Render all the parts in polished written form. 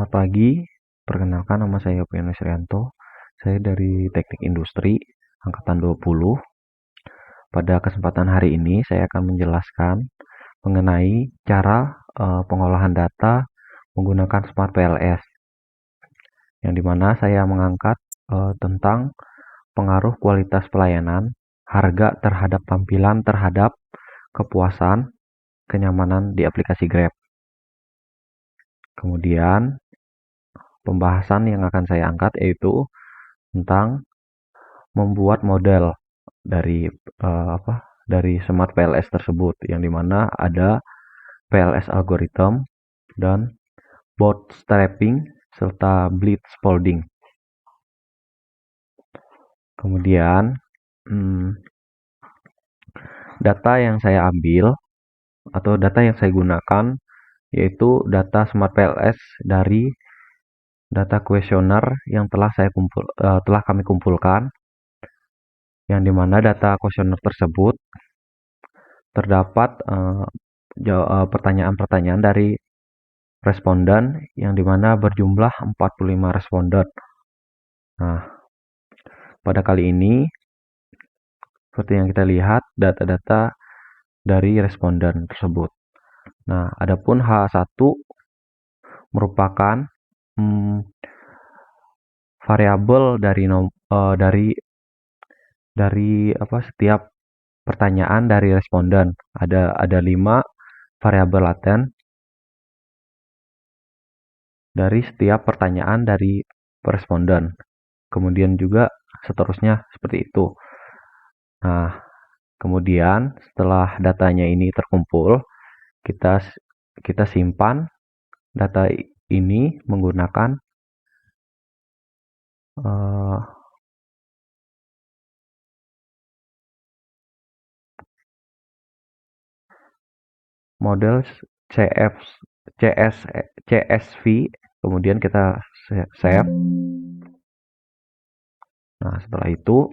Selamat pagi, perkenalkan nama saya Yopian Wisrianto. Saya dari Teknik Industri Angkatan 20. Pada kesempatan hari ini saya akan menjelaskan mengenai cara pengolahan data menggunakan Smart PLS, yang dimana saya mengangkat tentang pengaruh kualitas pelayanan, harga terhadap tampilan terhadap kepuasan, kenyamanan di aplikasi Grab. Kemudian pembahasan yang akan saya angkat yaitu tentang membuat model dari Smart PLS tersebut, yang dimana ada PLS algorithm dan bootstrapping serta blitzfolding. Kemudian data yang saya ambil atau data yang saya gunakan yaitu data Smart PLS dari data kuesioner yang telah kami kumpulkan, yang dimana data kuesioner tersebut terdapat pertanyaan-pertanyaan dari responden yang dimana berjumlah 45 responden. Nah, pada kali ini seperti yang kita lihat data-data dari responden tersebut. Nah, adapun H1 merupakan variabel dari setiap pertanyaan dari responden. Ada 5 variabel laten dari setiap pertanyaan dari responden. Kemudian juga seterusnya seperti itu. Nah, kemudian setelah datanya ini terkumpul, kita simpan data ini menggunakan model CSV, kemudian kita save. Nah, setelah itu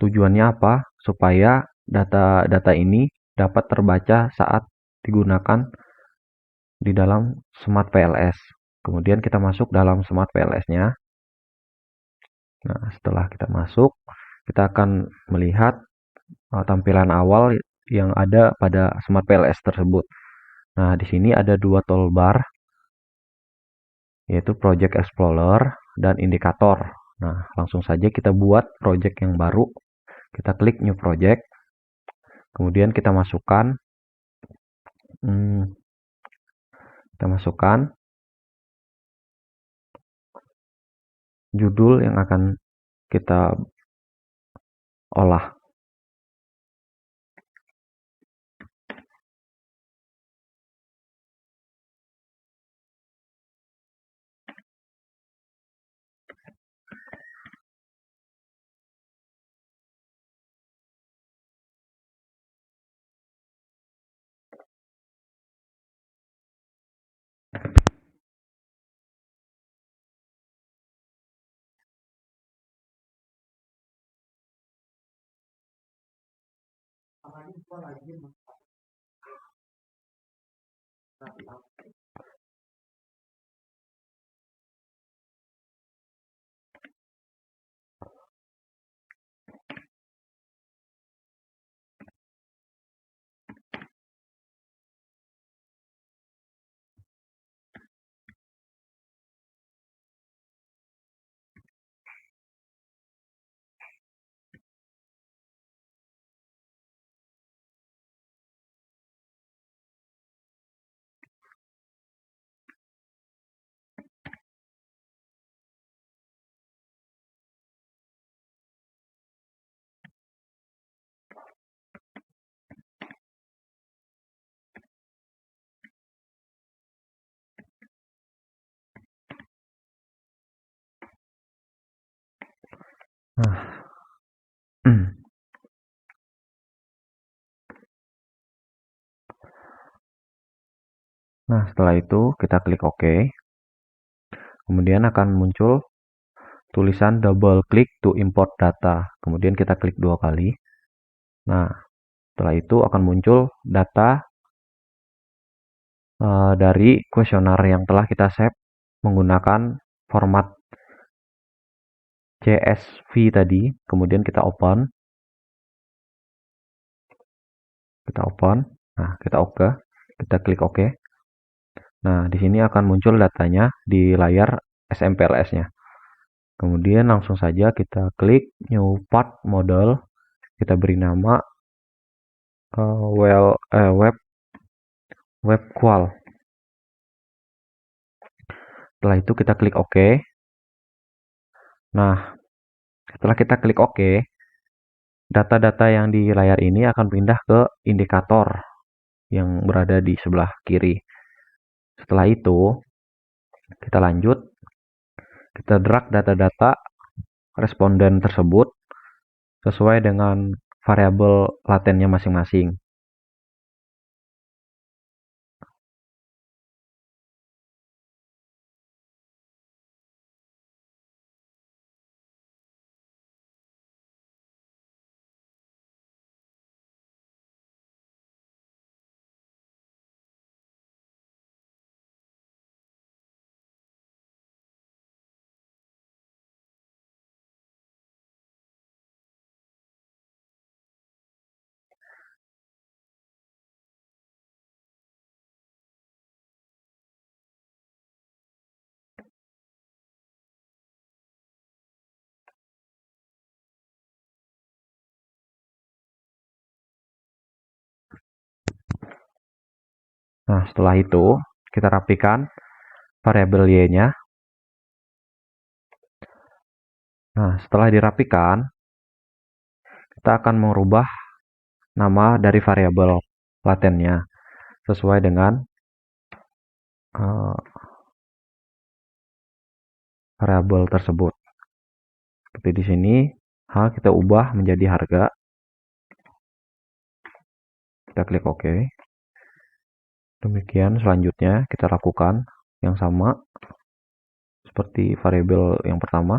tujuannya apa? Supaya data ini dapat terbaca saat digunakan di dalam Smart PLS. Kemudian kita masuk dalam Smart PLS-nya. Nah, setelah kita masuk, kita akan melihat tampilan awal yang ada pada Smart PLS tersebut. Nah, di sini ada 2 toolbar, yaitu Project Explorer dan Indikator. Nah, langsung saja kita buat project yang baru. Kita klik New Project. Kemudian kita masukkan judul yang akan kita olah. Nah, setelah itu kita klik OK. Kemudian akan muncul tulisan double click to import data. Kemudian kita klik 2 kali. Nah, setelah itu akan muncul data dari kuesioner yang telah kita save menggunakan format CSV tadi. Kemudian kita open. Nah, kita klik OK. Nah, di sini akan muncul datanya di layar SMPLS-nya. Kemudian langsung saja kita klik New Part Model. Kita beri nama web qual. Setelah itu kita klik OK. Nah, setelah kita klik OK, data-data yang di layar ini akan pindah ke indikator yang berada di sebelah kiri. Setelah itu, kita lanjut. Kita drag data-data responden tersebut sesuai dengan variabel latennya masing-masing. Nah, setelah itu kita rapikan variabel y-nya. Nah, setelah dirapikan, kita akan merubah nama dari variabel latennya sesuai dengan variabel tersebut. Seperti di sini, kita ubah menjadi harga. Kita klik OK. Demikian selanjutnya kita lakukan yang sama seperti variabel yang pertama.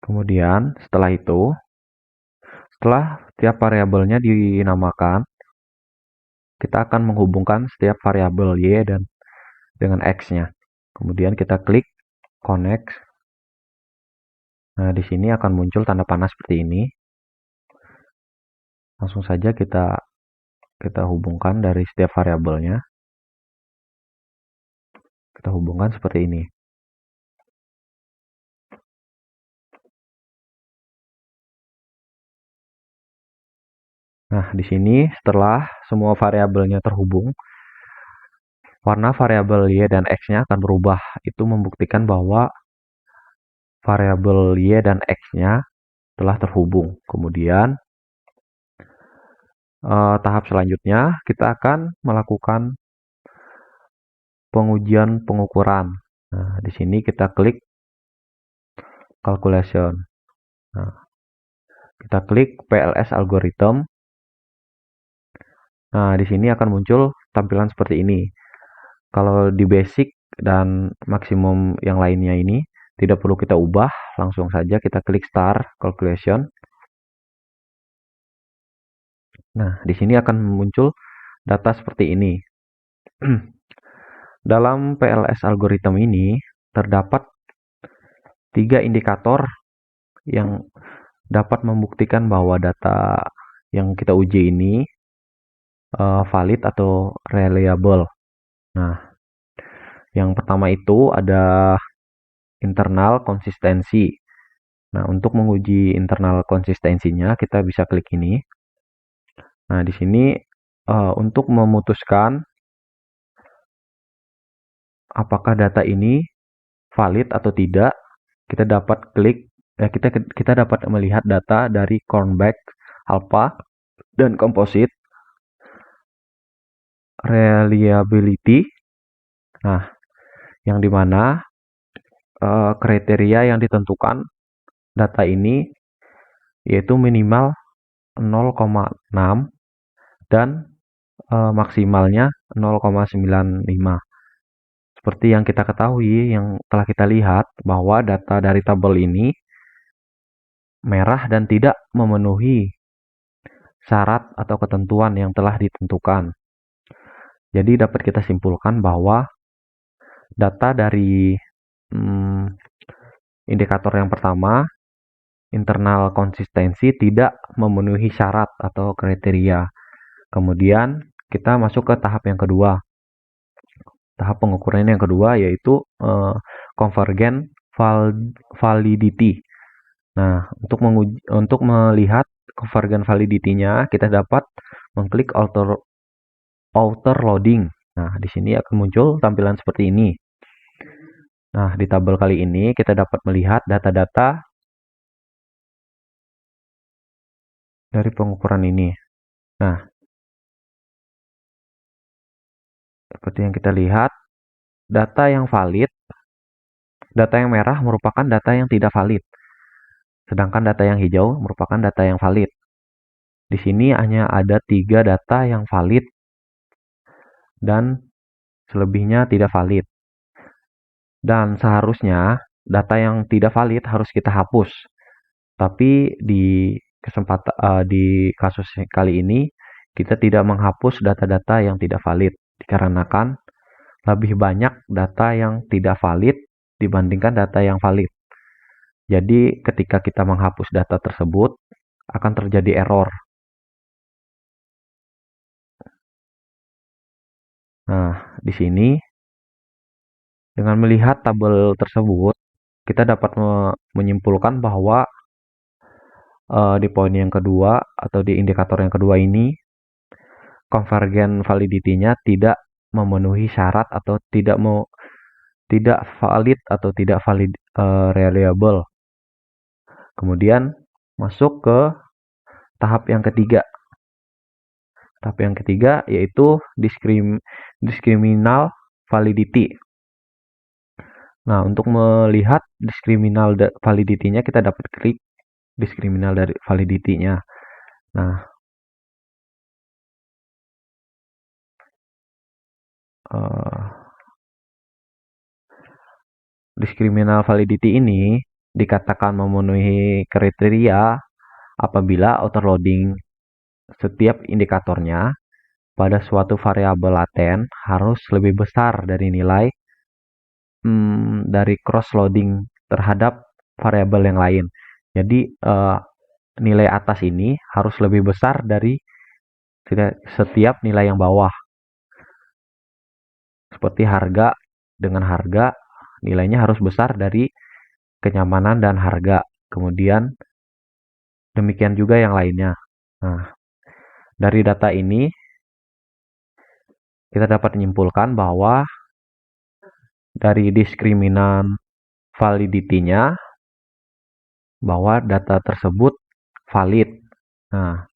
Kemudian setelah itu, setelah tiap variabelnya dinamakan, kita akan menghubungkan setiap variabel y dan dengan x-nya. Kemudian kita klik connect. Nah, di sini akan muncul tanda panah seperti ini. Langsung saja kita hubungkan dari setiap variabelnya. Kita hubungkan seperti ini. Nah, di sini setelah semua variabelnya terhubung, warna variabel y dan x-nya akan berubah. Itu membuktikan bahwa variabel y dan x-nya telah terhubung. Kemudian tahap selanjutnya kita akan melakukan pengujian pengukuran. Nah, di sini kita klik calculation. Nah, kita klik PLS algorithm. Nah, di sini akan muncul tampilan seperti ini. Kalau di basic dan maksimum yang lainnya ini tidak perlu kita ubah, langsung saja kita klik start calculation. Nah, di sini akan muncul data seperti ini. Dalam PLS algorithm ini terdapat 3 indikator yang dapat membuktikan bahwa data yang kita uji ini valid atau reliable. Nah, Yang pertama itu ada internal konsistensi. Nah, untuk menguji internal konsistensinya kita bisa klik ini. Nah, di sini untuk memutuskan apakah data ini valid atau tidak, kita dapat klik kita dapat melihat data dari Cornback, Alpha, dan Composite Reliability. Nah, yang dimana kriteria yang ditentukan data ini yaitu minimal 0,6 dan maksimalnya 0,95. Seperti yang kita ketahui, yang telah kita lihat bahwa data dari tabel ini merah dan tidak memenuhi syarat atau ketentuan yang telah ditentukan. Jadi dapat kita simpulkan bahwa data dari indikator yang pertama, internal konsistensi, tidak memenuhi syarat atau kriteria. Kemudian kita masuk ke tahap yang kedua. Tahap pengukuran yang kedua yaitu convergent validity. Nah, untuk melihat convergent validity-nya, kita dapat mengklik outer loading. Nah, di sini akan muncul tampilan seperti ini. Nah, di tabel kali ini kita dapat melihat data-data dari pengukuran ini. Nah, seperti yang kita lihat, data yang valid, data yang merah merupakan data yang tidak valid. Sedangkan data yang hijau merupakan data yang valid. Di sini hanya ada 3 data yang valid dan selebihnya tidak valid. Dan seharusnya data yang tidak valid harus kita hapus. Tapi di kasus kali ini kita tidak menghapus data-data yang tidak valid dikarenakan lebih banyak data yang tidak valid dibandingkan data yang valid. Jadi ketika kita menghapus data tersebut akan terjadi error. Nah, di sini dengan melihat tabel tersebut kita dapat menyimpulkan bahwa di poin yang kedua atau di indikator yang kedua ini convergent validity-nya tidak memenuhi syarat atau tidak valid atau tidak valid reliable. Kemudian masuk ke tahap yang ketiga. Tahap yang ketiga yaitu discriminal validity. Nah, untuk melihat discriminal validity-nya kita dapat klik discriminal dari validity-nya. Nah, discriminal validity ini dikatakan memenuhi kriteria apabila overloading setiap indikatornya pada suatu variabel laten harus lebih besar dari nilai dari cross-loading terhadap variabel yang lain. Jadi nilai atas ini harus lebih besar dari setiap nilai yang bawah. Seperti harga dengan harga nilainya harus besar dari kenyamanan dan harga. Kemudian demikian juga yang lainnya. Nah, dari data ini kita dapat menyimpulkan bahwa dari diskriminan validity-nya bahwa data tersebut valid. Nah,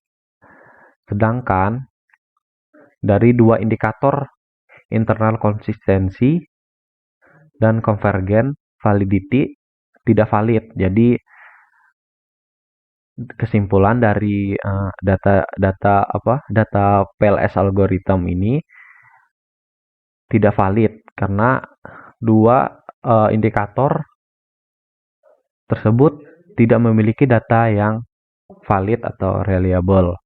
sedangkan dari dua indikator internal konsistensi dan convergent validity tidak valid. Jadi kesimpulan dari data PLS algorithm ini tidak valid karena dua indikator tersebut tidak memiliki data yang valid atau reliable.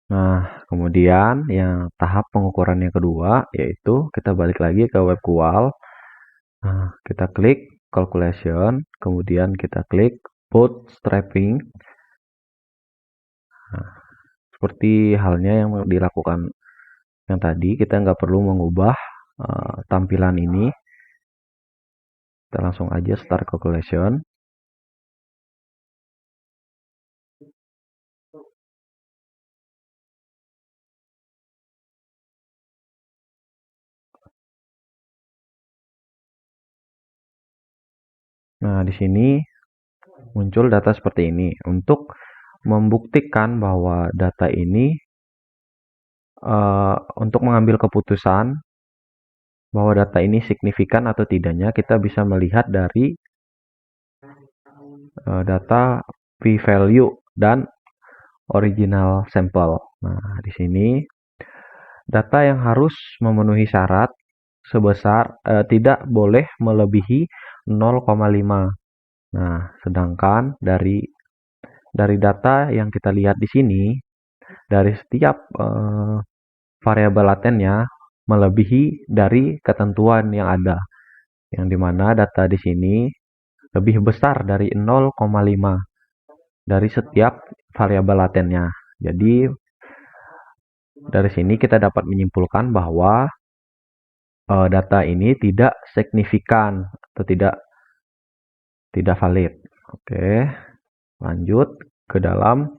Nah, kemudian yang tahap pengukuran yang kedua yaitu kita balik lagi ke web QUAL. Nah, kita klik calculation, kemudian kita klik bootstrapping. Nah, seperti halnya yang dilakukan yang tadi, kita nggak perlu mengubah tampilan ini. Kita langsung aja start calculation. Nah, di sini muncul data seperti ini. Untuk membuktikan bahwa data ini untuk mengambil keputusan bahwa data ini signifikan atau tidaknya, kita bisa melihat dari data p-value dan original sample. Nah, di sini data yang harus memenuhi syarat sebesar tidak boleh melebihi 0,5. Nah, sedangkan dari data yang kita lihat di sini, dari setiap variabel latennya melebihi dari ketentuan yang ada, yang dimana data di sini lebih besar dari 0,5 dari setiap variabel latennya. Jadi dari sini kita dapat menyimpulkan bahwa data ini tidak signifikan atau tidak valid. Oke, lanjut ke dalam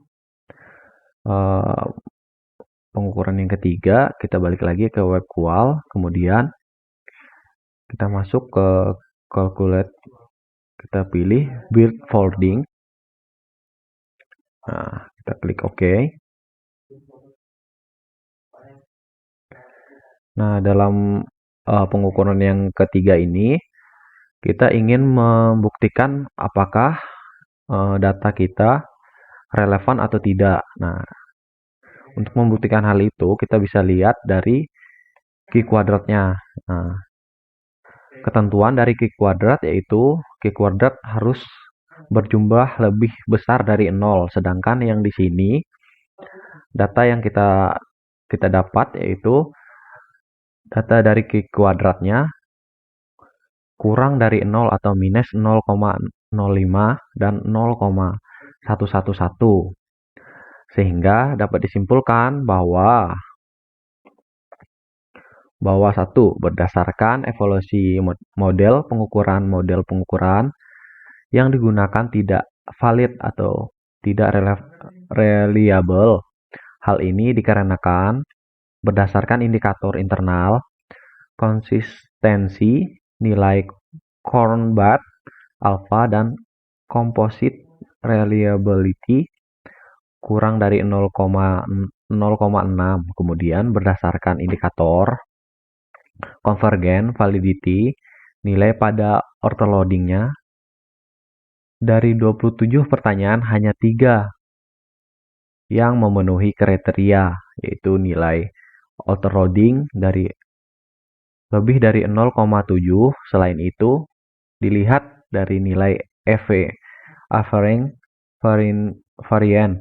pengukuran yang ketiga. Kita balik lagi ke web qual, kemudian kita masuk ke calculate, kita pilih build folding. Nah, kita klik OK. Nah, dalam pengukuran yang ketiga ini, kita ingin membuktikan apakah data kita relevan atau tidak. Nah, untuk membuktikan hal itu, kita bisa lihat dari Q kuadratnya. Nah, ketentuan dari Q kuadrat yaitu Q kuadrat harus berjumlah lebih besar dari 0. Sedangkan yang di sini, data yang kita dapat yaitu data dari Q kuadratnya kurang dari 0 atau minus 0,05 dan 0,111. Sehingga dapat disimpulkan bahwa satu, berdasarkan evaluasi model pengukuran yang digunakan tidak valid atau tidak reliable. Hal ini dikarenakan berdasarkan indikator internal, konsistensi nilai Cornbat, alpha, dan composite reliability kurang dari 0,6. Kemudian berdasarkan indikator convergent validity, nilai pada autoloadingnya dari 27 pertanyaan hanya 3 yang memenuhi kriteria, yaitu nilai autoloading dari lebih dari 0,7. Selain itu, dilihat dari nilai EV, average variance.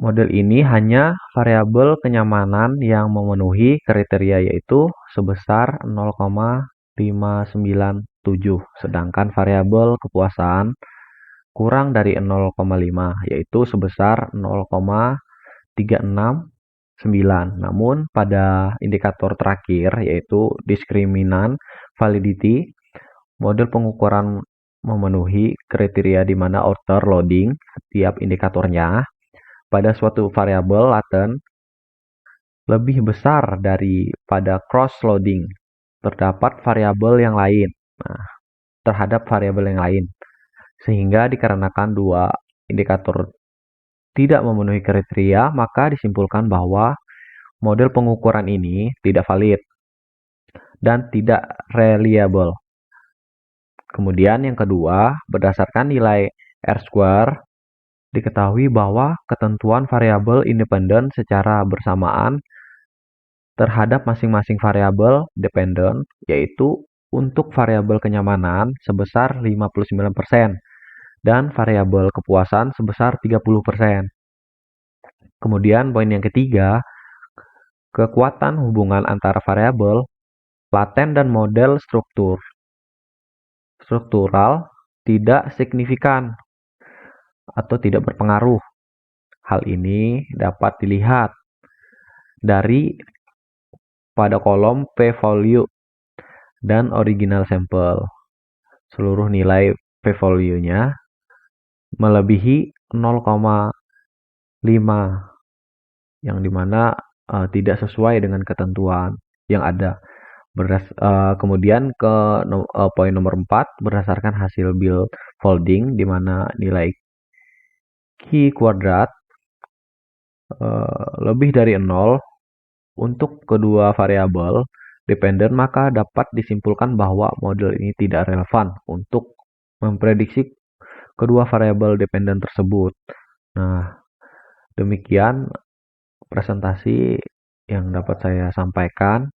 Model ini hanya variabel kenyamanan yang memenuhi kriteria, yaitu sebesar 0,597, sedangkan variabel kepuasan kurang dari 0,5, yaitu sebesar 0,369. Namun pada indikator terakhir, yaitu diskriminan validity, model pengukuran memenuhi kriteria di mana outer loading setiap indikatornya pada suatu variabel laten lebih besar daripada cross loading terhadap variabel yang lain. Sehingga dikarenakan dua indikator tidak memenuhi kriteria, maka disimpulkan bahwa model pengukuran ini tidak valid dan tidak reliable. Kemudian yang kedua, berdasarkan nilai R-square, diketahui bahwa ketentuan variabel independen secara bersamaan terhadap masing-masing variabel dependen, yaitu untuk variabel kenyamanan sebesar 59% dan variabel kepuasan sebesar 30%. Kemudian poin yang ketiga, kekuatan hubungan antara variabel laten dan model struktural tidak signifikan atau tidak berpengaruh. Hal ini dapat dilihat dari pada kolom p-value dan original sampel. Seluruh nilai p-value-nya melebihi 0,5 yang dimana tidak sesuai dengan ketentuan yang ada. Kemudian poin nomor 4, berdasarkan hasil build folding di mana nilai Q kuadrat lebih dari 0 untuk kedua variabel dependen, maka dapat disimpulkan bahwa model ini tidak relevan untuk memprediksi kedua variabel dependen tersebut. Nah, demikian presentasi yang dapat saya sampaikan.